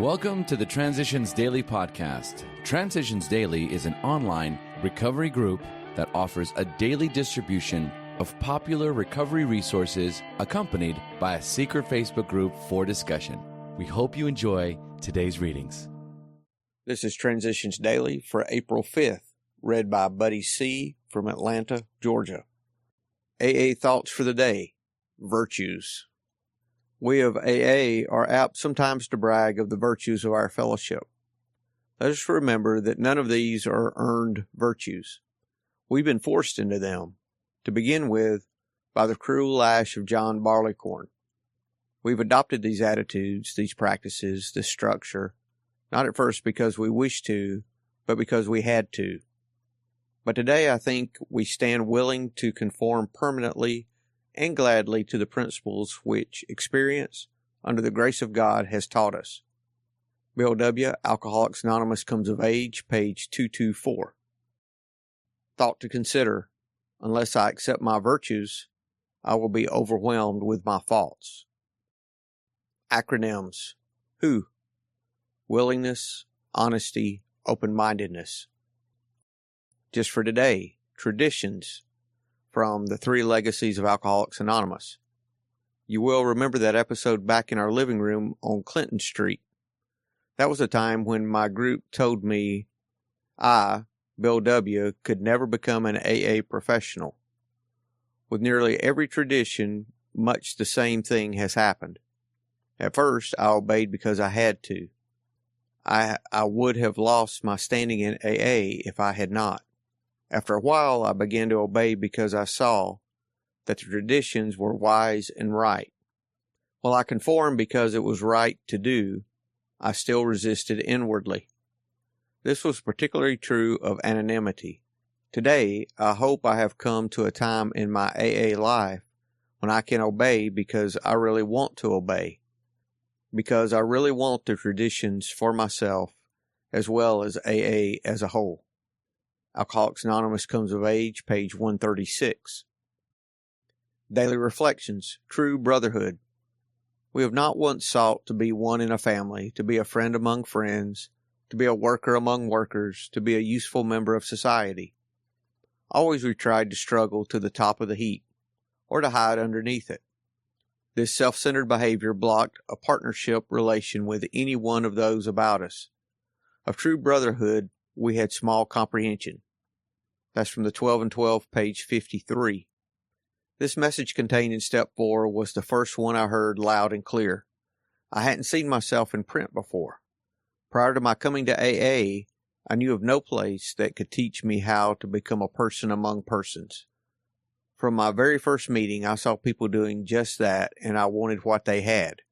Welcome to the Transitions Daily podcast. Transitions Daily is an online recovery group that offers a daily distribution of popular recovery resources accompanied by a secret Facebook group for discussion. We hope you enjoy today's readings. This is Transitions Daily for April 5th, read by Buddy C. from Atlanta, Georgia. AA Thoughts for the Day, Virtues. We of AA are apt sometimes to brag of the virtues of our fellowship. Let us remember that none of these are earned virtues. We've been forced into them, to begin with, by the cruel lash of John Barleycorn. We've adopted these attitudes, these practices, this structure, not at first because we wished to, but because we had to. But today I think we stand willing to conform permanently and gladly to the principles which experience, under the grace of God, has taught us. Bill W., Alcoholics Anonymous Comes of Age, page 224. Thought to consider: unless I accept my virtues, I will be overwhelmed with my faults. Acronyms: WHO, willingness, honesty, open-mindedness. Just for today, traditions, from the 3 Legacies of Alcoholics Anonymous. You will remember that episode back in our living room on Clinton Street. That was a time when my group told me I, Bill W., could never become an AA professional. With nearly every tradition, much the same thing has happened. At first, I obeyed because I had to. I would have lost my standing in AA if I had not. After a while, I began to obey because I saw that the traditions were wise and right. While I conformed because it was right to do, I still resisted inwardly. This was particularly true of anonymity. Today, I hope I have come to a time in my AA life when I can obey because I really want to obey, because I really want the traditions for myself as well as AA as a whole. Alcoholics Anonymous Comes of Age, page 136. Daily Reflections, True Brotherhood. We have not once sought to be one in a family, to be a friend among friends, to be a worker among workers, to be a useful member of society. Always we tried to struggle to the top of the heap, or to hide underneath it. This self-centered behavior blocked a partnership relation with any one of those about us. Of true brotherhood, we had small comprehension. That's from the 12 and 12, page 53. This message contained in Step 4 was the first one I heard loud and clear. I hadn't seen myself in print before. Prior to my coming to AA, I knew of no place that could teach me how to become a person among persons. From my very first meeting, I saw people doing just that, and I wanted what they had.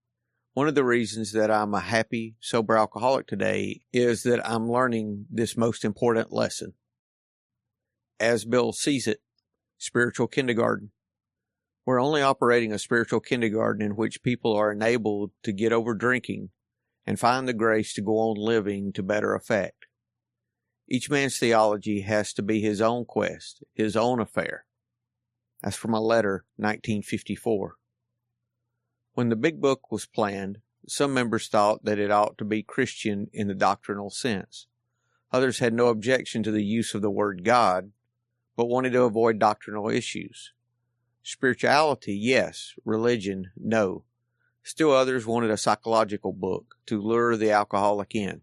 One of the reasons that I'm a happy, sober alcoholic today is that I'm learning this most important lesson. As Bill sees it, spiritual kindergarten. We're only operating a spiritual kindergarten in which people are enabled to get over drinking and find the grace to go on living to better effect. Each man's theology has to be his own quest, his own affair. That's from a letter, 1954. When the Big Book was planned, some members thought that it ought to be Christian in the doctrinal sense. Others had no objection to the use of the word God, but wanted to avoid doctrinal issues. Spirituality, yes. Religion, no. Still others wanted a psychological book to lure the alcoholic in.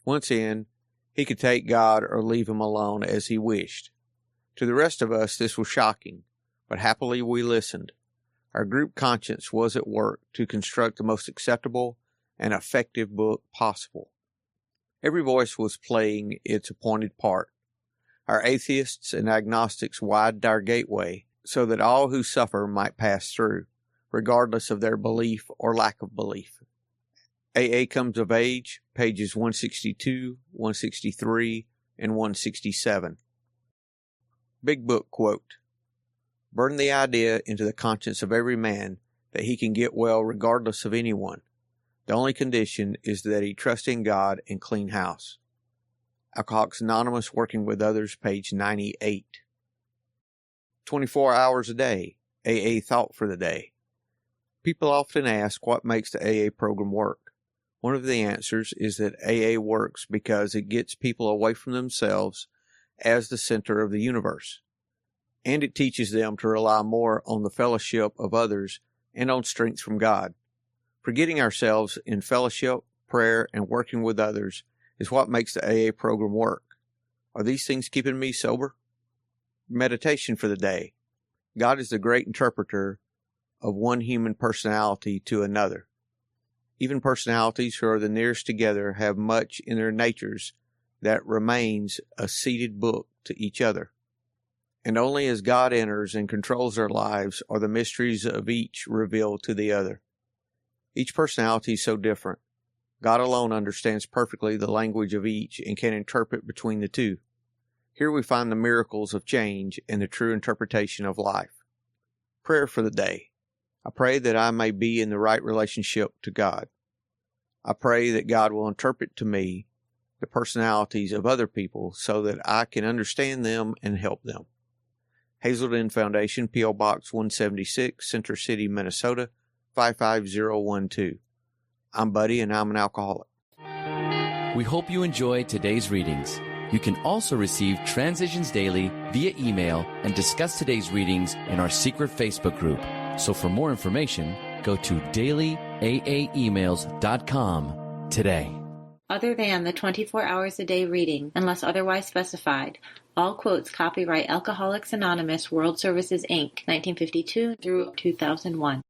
Once in, he could take God or leave him alone as he wished. To the rest of us, this was shocking, but happily we listened. Our group conscience was at work to construct the most acceptable and effective book possible. Every voice was playing its appointed part. Our atheists and agnostics widened our gateway so that all who suffer might pass through, regardless of their belief or lack of belief. AA Comes of Age, pages 162, 163, and 167. Big Book quote: "Burn the idea into the conscience of every man that he can get well regardless of anyone. The only condition is that he trust in God and clean house." Alcoholics Anonymous Working with Others, page 98. 24 hours a day, AA Thought for the Day. People often ask what makes the AA program work. One of the answers is that AA works because it gets people away from themselves as the center of the universe, and it teaches them to rely more on the fellowship of others and on strength from God. Forgetting ourselves in fellowship, prayer, and working with others is what makes the AA program work. Are these things keeping me sober? Meditation for the day. God is the great interpreter of one human personality to another. Even personalities who are the nearest together have much in their natures that remains a seated book to each other. And only as God enters and controls their lives are the mysteries of each revealed to the other. Each personality is so different. God alone understands perfectly the language of each and can interpret between the two. Here we find the miracles of change and the true interpretation of life. Prayer for the day. I pray that I may be in the right relationship to God. I pray that God will interpret to me the personalities of other people so that I can understand them and help them. Hazelden Foundation, P.O. Box 176, Center City, Minnesota, 55012. I'm Buddy, and I'm an alcoholic. We hope you enjoyed today's readings. You can also receive Transitions Daily via email and discuss today's readings in our secret Facebook group. So for more information, go to dailyaaemails.com today. Other than the 24 hours a day reading, unless otherwise specified, all quotes copyright Alcoholics Anonymous World Services, Inc., 1952 through 2001.